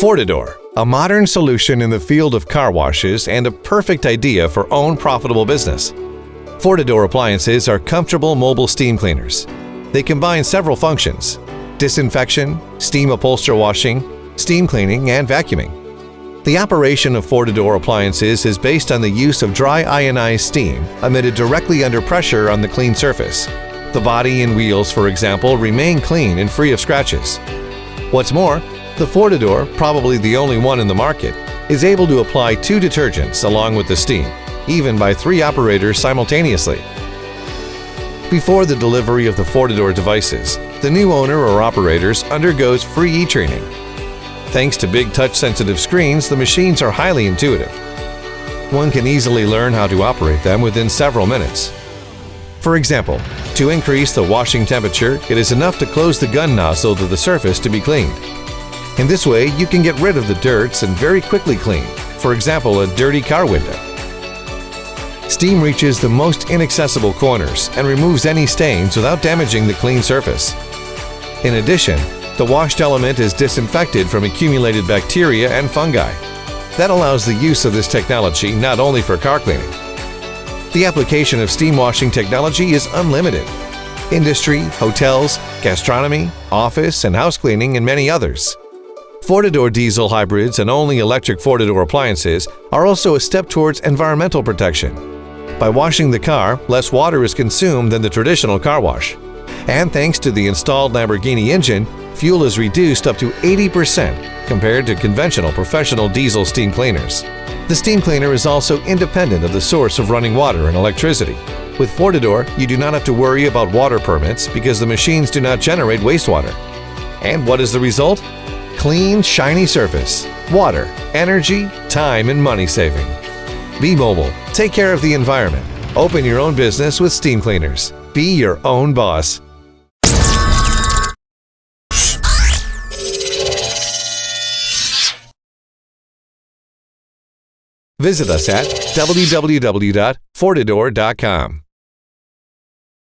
Fortador, a modern solution in the field of car washes and a perfect idea for own profitable business. Fortador appliances are comfortable mobile steam cleaners. They combine several functions: disinfection, steam upholstery washing, steam cleaning, and vacuuming. The operation of Fortador appliances is based on the use of dry ionized steam emitted directly under pressure on the clean surface. The body and wheels, for example, remain clean and free of scratches. What's more, the Fortador, probably the only one in the market, is able to apply 2 detergents along with the steam, even by 3 operators simultaneously. Before the delivery of the Fortador devices, the new owner or operators undergoes free e-training. Thanks to big touch-sensitive screens, the machines are highly intuitive. One can easily learn how to operate them within several minutes. For example, to increase the washing temperature, it is enough to close the gun nozzle to the surface to be cleaned. In this way, you can get rid of the dirts and very quickly clean, for example, a dirty car window. Steam reaches the most inaccessible corners and removes any stains without damaging the clean surface. In addition, the washed element is disinfected from accumulated bacteria and fungi. That allows the use of this technology not only for car cleaning. The application of steam washing technology is unlimited. Industry, hotels, gastronomy, office and house cleaning, and many others. Fortador diesel hybrids and only electric Fortador appliances are also a step towards environmental protection. By washing the car, less water is consumed than the traditional car wash. And thanks to the installed Lamborghini engine, fuel is reduced up to 80% compared to conventional professional diesel steam cleaners. The steam cleaner is also independent of the source of running water and electricity. With Fortador, you do not have to worry about water permits because the machines do not generate wastewater. And what is the result? Clean, shiny surface, water, energy, time, and money saving. Be mobile. Take care of the environment. Open your own business with steam cleaners. Be your own boss. Visit us at www.fortador.com.